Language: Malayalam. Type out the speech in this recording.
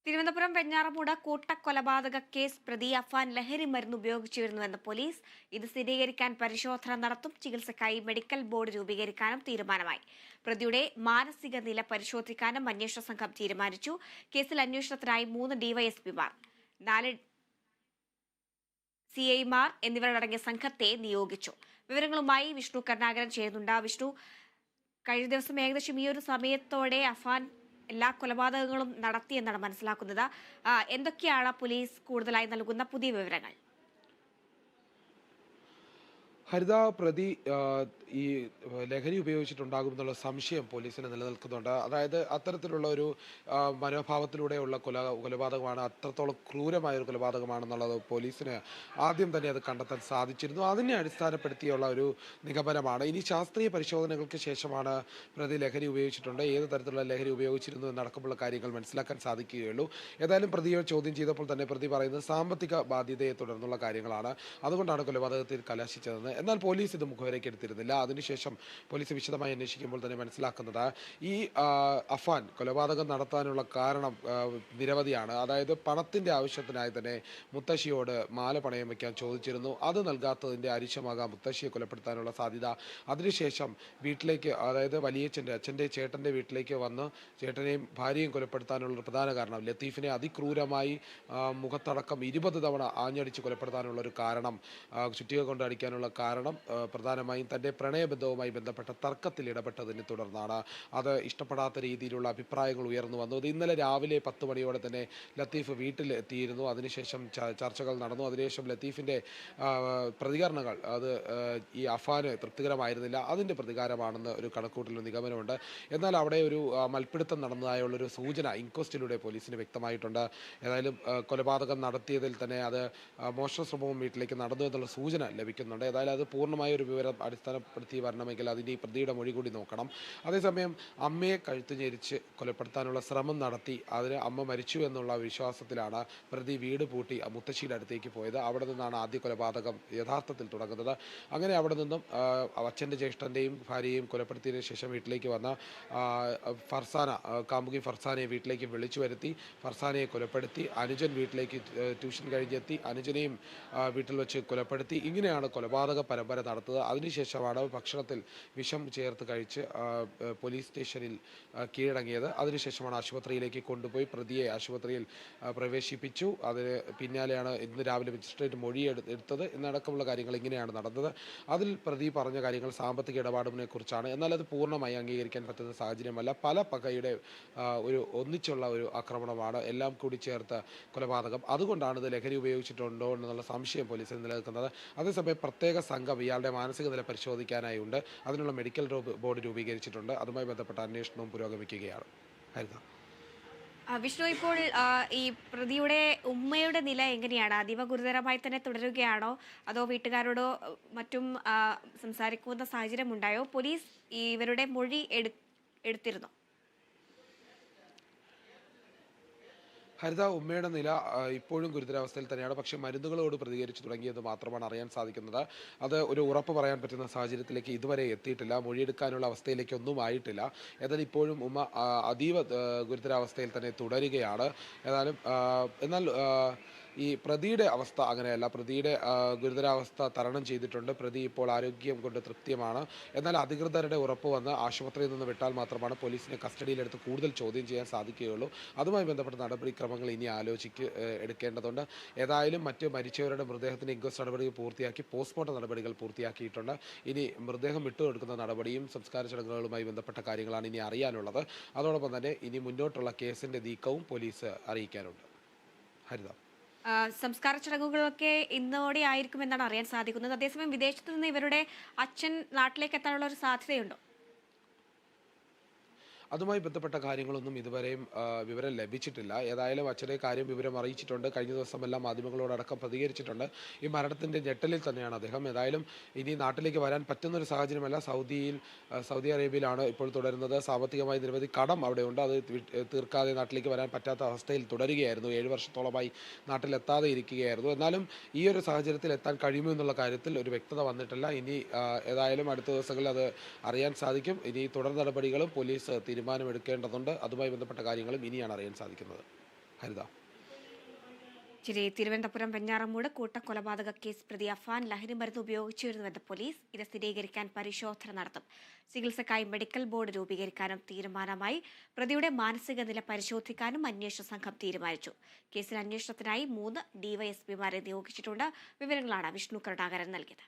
തിരുവനന്തപുരം വെഞ്ഞാറമൂട് കൂട്ടക്കൊലപാതക കേസ് പ്രതി അഫാൻ ലഹരി മരുന്ന് ഉപയോഗിച്ചിരുന്നുവെന്ന് പോലീസ്. ഇത് സ്ഥിരീകരിക്കാൻ പരിശോധന നടത്തും. ചികിത്സയ്ക്കായി മെഡിക്കൽ ബോർഡ് രൂപീകരിക്കാനും തീരുമാനമായി. പ്രതിയുടെ മാനസിക നില പരിശോധിക്കാനും അന്വേഷണ സംഘം തീരുമാനിച്ചു. കേസിൽ അന്വേഷണത്തിനായി 3 ഡിവൈഎസ്പിമാർ, 4 സിഐമാർ എന്നിവരടങ്ങിയ സംഘത്തെ നിയോഗിച്ചു. വിവരങ്ങളുമായി വിഷ്ണു കരുണാകരൻ ചേരുന്നുണ്ട്. വിഷ്ണു, കഴിഞ്ഞ ദിവസം ഏകദേശം ഈ ഒരു സമയത്തോടെ അഫാൻ എല്ലാ കൊലപാതകങ്ങളും നടത്തിയെന്നാണ് മനസ്സിലാക്കുന്നത്. എന്തൊക്കെയാണ് പോലീസ് കൂടുതലായി നൽകുന്ന പുതിയ വിവരങ്ങൾ? ഹരിത, പ്രതി ഈ ലഹരി ഉപയോഗിച്ചിട്ടുണ്ടാകുമെന്നുള്ള സംശയം പോലീസിന് നിലനിൽക്കുന്നുണ്ട്. അതായത് അത്തരത്തിലുള്ള ഒരു മനോഭാവത്തിലൂടെയുള്ള കൊലപാതകമാണ്, അത്രത്തോളം ക്രൂരമായ ഒരു കൊലപാതകമാണെന്നുള്ളത് പോലീസിന് ആദ്യം തന്നെ അത് കണ്ടെത്താൻ സാധിച്ചിരുന്നു. അതിനെ അടിസ്ഥാനപ്പെടുത്തിയുള്ള ഒരു നിഗമനമാണ്. ഇനി ശാസ്ത്രീയ പരിശോധനകൾക്ക് ശേഷമാണ് പ്രതി ലഹരി ഉപയോഗിച്ചിട്ടുണ്ട്, ഏത് തരത്തിലുള്ള ലഹരി ഉപയോഗിച്ചിരുന്നു എന്നടക്കമുള്ള കാര്യങ്ങൾ മനസ്സിലാക്കാൻ സാധിക്കുകയുള്ളൂ. ഏതായാലും പ്രതിയെ ചോദ്യം ചെയ്തപ്പോൾ തന്നെ പ്രതി പറയുന്നത് സാമ്പത്തിക ബാധ്യതയെ തുടർന്നുള്ള കാര്യങ്ങളാണ്, അതുകൊണ്ടാണ് കൊലപാതകത്തിൽ കലാശിച്ചതെന്ന്. എന്നാൽ പോലീസ് ഇത് മുഖവരയ്ക്ക് എടുത്തിരുന്നില്ല. അതിനുശേഷം പോലീസ് വിശദമായി അന്വേഷിക്കുമ്പോൾ തന്നെ മനസ്സിലാക്കുന്നത് ഈ അഫാൻ കൊലപാതകം നടത്താനുള്ള കാരണം നിരവധിയാണ്. അതായത് പണത്തിൻ്റെ ആവശ്യത്തിനായി തന്നെ മുത്തശ്ശിയോട് മാല പണയം വയ്ക്കാൻ ചോദിച്ചിരുന്നു. അത് നൽകാത്തതിൻ്റെ അരിശമാകാം മുത്തശ്ശിയെ കൊലപ്പെടുത്താനുള്ള സാധ്യത. അതിനുശേഷം വീട്ടിലേക്ക്, അതായത് അച്ഛൻ്റെ ചേട്ടൻ്റെ വീട്ടിലേക്ക് വന്ന് ചേട്ടനെയും ഭാര്യയും കൊലപ്പെടുത്താനുള്ള പ്രധാന കാരണം, ലത്തീഫിനെ അതിക്രൂരമായി മുഖത്തടക്കം 20 തവണ ആഞ്ഞടിച്ച് കൊലപ്പെടുത്താനുള്ള ഒരു കാരണം, ചുറ്റിക കൊണ്ട് അടിക്കാനുള്ള കാരണം പ്രധാനമായും തൻ്റെ പ്രണയബന്ധവുമായി ബന്ധപ്പെട്ട തർക്കത്തിൽ ഇടപെട്ടതിനെ തുടർന്നാണ്. അത് ഇഷ്ടപ്പെടാത്ത രീതിയിലുള്ള അഭിപ്രായങ്ങൾ ഉയർന്നു വന്നത്. ഇന്നലെ രാവിലെ 10 മണിയോടെ തന്നെ ലത്തീഫ് വീട്ടിൽ എത്തിയിരുന്നു. അതിനുശേഷം ചർച്ചകൾ നടന്നു. അതിനുശേഷം ലത്തീഫിൻ്റെ പ്രതികരണങ്ങൾ അത് ഈ അഫാന് തൃപ്തികരമായിരുന്നില്ല. അതിൻ്റെ പ്രതികാരമാണെന്ന് ഒരു കണക്കൂട്ടൽ നിഗമനമുണ്ട്. എന്നാൽ അവിടെ ഒരു മൽപ്പിടുത്തം നടന്നതായുള്ളൊരു സൂചന ഇൻക്വസ്റ്റിലൂടെ പോലീസിന് വ്യക്തമായിട്ടുണ്ട്. ഏതായാലും കൊലപാതകം നടത്തിയതിൽ തന്നെ അത് മോഷണ ശ്രമവും വീട്ടിലേക്ക് നടന്നു എന്നുള്ള സൂചന ലഭിക്കുന്നുണ്ട്. ഏതായാലും അത് പൂർണ്ണമായ ഒരു വിവരം അടിസ്ഥാനപ്പെടുത്തി വരണമെങ്കിൽ അതിന് ഈ പ്രതിയുടെ മൊഴി കൂടി നോക്കണം. അതേസമയം അമ്മയെ കഴുത്ത് ഞെരിച്ച് കൊലപ്പെടുത്താനുള്ള ശ്രമം നടത്തി അതിന് അമ്മ മരിച്ചു എന്നുള്ള വിശ്വാസത്തിലാണ് പ്രതി വീട് പൂട്ടി മുത്തശ്ശിയുടെ അടുത്തേക്ക് പോയത്. അവിടെ നിന്നാണ് ആദ്യ കൊലപാതകം യഥാർത്ഥത്തിൽ തുടങ്ങുന്നത്. അങ്ങനെ അവിടെ നിന്നും അച്ഛൻ്റെ ജ്യേഷ്ഠൻ്റെയും ഭാര്യയെയും കൊലപ്പെടുത്തിയതിനു ശേഷം വീട്ടിലേക്ക് വന്ന കാമുകി ഫർസാനയെ വീട്ടിലേക്ക് വിളിച്ചു വരുത്തി ഫർസാനയെ കൊലപ്പെടുത്തി. അനുജൻ വീട്ടിലേക്ക് ട്യൂഷൻ കഴിഞ്ഞെത്തി, അനുജനെയും വീട്ടിൽ വെച്ച് കൊലപ്പെടുത്തി. ഇങ്ങനെയാണ് കൊലപാതക പരമ്പര നടത്തുന്നത്. അതിനുശേഷമാണ് ഭക്ഷണത്തിൽ വിഷം ചേർത്ത് കഴിച്ച് പോലീസ് സ്റ്റേഷനിൽ കീഴടങ്ങിയത്. അതിനുശേഷമാണ് ആശുപത്രിയിലേക്ക് കൊണ്ടുപോയി പ്രതിയെ ആശുപത്രിയിൽ പ്രവേശിപ്പിച്ചു. അതിന് പിന്നാലെയാണ് ഇന്ന് രാവിലെ മജിസ്ട്രേറ്റ് മൊഴി എടുത്തത് എന്നടക്കമുള്ള കാര്യങ്ങൾ ഇങ്ങനെയാണ് നടന്നത്. അതിൽ പ്രതി പറഞ്ഞ കാര്യങ്ങൾ സാമ്പത്തിക ഇടപാടിനെ കുറിച്ചാണ്. എന്നാൽ അത് പൂർണ്ണമായി അംഗീകരിക്കാൻ പറ്റുന്ന സാഹചര്യമല്ല. പല പകയുടെ ഒരു ഒന്നിച്ചുള്ള ഒരു ആക്രമണമാണ്, എല്ലാം കൂടി ചേർത്ത് കൊലപാതകം. അതുകൊണ്ടാണ് ഇത് ലഹരി ഉപയോഗിച്ചിട്ടുണ്ടോ എന്നുള്ള സംശയം പോലീസിൽ നിലനിൽക്കുന്നത്. അതേസമയം പ്രത്യേക സംഘം ഇയാളുടെ മാനസിക നില പരിശോധിക്കാനായി ഉണ്ട്. അതിനുള്ള മെഡിക്കൽ ബോർഡ് രൂപീകരിച്ചിട്ടുണ്ട്. അതുമായി ബന്ധപ്പെട്ട അന്വേഷണവും പുരോഗമിക്കുകയാണ്. ഹരിത. വിഷ്ണു, ഇപ്പോൾ ഈ പ്രതിയുടെ ഉമ്മയുടെ നില എങ്ങനെയാണ്? അതീവ ഗുരുതരമായി തന്നെ തുടരുകയാണോ, അതോ വീട്ടുകാരോടോ മറ്റും സംസാരിക്കുന്ന സാഹചര്യം ഉണ്ടായോ? പോലീസ് ഇവരുടെ മൊഴി എടുത്തിരുന്നോ? ഹരിത, ഉമ്മയുടെ നില ഇപ്പോഴും ഗുരുതരാവസ്ഥയിൽ തന്നെയാണ്. പക്ഷേ മരുന്നുകളോട് പ്രതികരിച്ചു തുടങ്ങിയത് മാത്രമാണ് അറിയാൻ സാധിക്കുന്നത്. അത് ഒരു ഉറപ്പ് പറയാൻ പറ്റുന്ന സാഹചര്യത്തിലേക്ക് ഇതുവരെ എത്തിയിട്ടില്ല. മൊഴിയെടുക്കാനുള്ള അവസ്ഥയിലേക്കൊന്നും ആയിട്ടില്ല. ഏതായാലും ഇപ്പോഴും ഉമ്മ അതീവ ഗുരുതരാവസ്ഥയിൽ തന്നെ തുടരുകയാണ്. എന്നാൽ ഈ പ്രതിയുടെ അവസ്ഥ അങ്ങനെയല്ല. പ്രതിയുടെ ഗുരുതരാവസ്ഥ തരണം ചെയ്തിട്ടുണ്ട്. പ്രതി ഇപ്പോൾ ആരോഗ്യം കൊണ്ട് തൃപ്തിയുമാണ്. എന്നാൽ അധികൃതരുടെ ഉറപ്പ് വന്ന് ആശുപത്രിയിൽ നിന്ന് വിട്ടാൽ മാത്രമാണ് പോലീസിനെ കസ്റ്റഡിയിലെടുത്ത് കൂടുതൽ ചോദ്യം ചെയ്യാൻ സാധിക്കുകയുള്ളൂ. അതുമായി ബന്ധപ്പെട്ട നടപടിക്രമങ്ങൾ ഇനി എടുക്കേണ്ടതുണ്ട്. ഏതായാലും മറ്റ് മരിച്ചവരുടെ മൃതദേഹത്തിന് ഇൻക്വസ്റ്റ് നടപടികൾ പൂർത്തിയാക്കി പോസ്റ്റ്മോർട്ടം നടപടികൾ പൂർത്തിയാക്കിയിട്ടുണ്ട്. ഇനി മൃതദേഹം വിട്ടുകൊടുക്കുന്ന നടപടിയും സംസ്കാര ചടങ്ങുകളുമായി ബന്ധപ്പെട്ട കാര്യങ്ങളാണ് ഇനി അറിയാനുള്ളത്. അതോടൊപ്പം തന്നെ ഇനി മുന്നോട്ടുള്ള കേസിൻ്റെ നീക്കവും പോലീസ് അറിയിക്കാനുണ്ട്. ഹരിത. സംസ്കാര ചടങ്ങുകളൊക്കെ ഇന്നോടെ ആയിരിക്കുമെന്നാണ് അറിയാൻ സാധിക്കുന്നത്. അതേസമയം വിദേശത്തു നിന്ന് ഇവരുടെ അച്ഛൻ നാട്ടിലേക്ക് എത്താനുള്ള ഒരു സാധ്യതയുണ്ടോ? അതുമായി ബന്ധപ്പെട്ട കാര്യങ്ങളൊന്നും ഇതുവരെയും വിവരം ലഭിച്ചിട്ടില്ല. ഏതായാലും അച്ഛനെ വിവരം അറിയിച്ചിട്ടുണ്ട്. കഴിഞ്ഞ ദിവസമെല്ലാം മാധ്യമങ്ങളോടക്കം പ്രതികരിച്ചിട്ടുണ്ട്. ഈ മരണത്തിൻ്റെ ഞെട്ടലിൽ തന്നെയാണ് അദ്ദേഹം. ഏതായാലും ഇനി നാട്ടിലേക്ക് വരാൻ പറ്റുന്നൊരു സാഹചര്യമല്ല. സൗദി അറേബ്യയിലാണ് ഇപ്പോൾ തുടരുന്നത്. സാമ്പത്തികമായി നിരവധി കടം അവിടെയുണ്ട്. അത് തീർക്കാതെ നാട്ടിലേക്ക് വരാൻ പറ്റാത്ത അവസ്ഥയിൽ തുടരുകയായിരുന്നു. 7 വർഷത്തോളമായി നാട്ടിലെത്താതെ ഇരിക്കുകയായിരുന്നു. എന്നാലും ഈ ഒരു സാഹചര്യത്തിൽ എത്താൻ കഴിയുമോ എന്നുള്ള കാര്യത്തിൽ ഒരു വ്യക്തത വന്നിട്ടില്ല. ഇനി ഏതായാലും അടുത്ത ദിവസങ്ങളിൽ അത് അറിയാൻ സാധിക്കും. ഇനി തുടർ നടപടികളും പോലീസ് തീരുമാനമെടുക്കേണ്ടതുണ്ട്. അതുമായി ബന്ധപ്പെട്ട കാര്യങ്ങളും ഇനിയാണ് അറിയാൻ സാധിക്കുന്നത്. ഹരിത. ശരി. തിരുവനന്തപുരം വെഞ്ഞാറമൂട് കൂട്ടക്കൊലപാതക കേസ് പ്രതി അഫാൻ ലഹരി മരുന്ന് ഉപയോഗിച്ചിരുന്നുവെന്ന് പോലീസ്. ഇത് സ്ഥിരീകരിക്കാൻ പരിശോധന നടത്തും. ചികിത്സക്കായി മെഡിക്കൽ ബോർഡ് രൂപീകരിക്കാനും തീരുമാനമായി. പ്രതിയുടെ മാനസിക നില പരിശോധിക്കാനും അന്വേഷണ സംഘം തീരുമാനിച്ചു. കേസിൽ അന്വേഷണത്തിനായി 3 ഡിവൈഎസ്പിമാരെ നിയോഗിച്ചിട്ടുണ്ട്. വിവരങ്ങളാണ് വിഷ്ണു കരുണാകരൻ നൽകിയത്.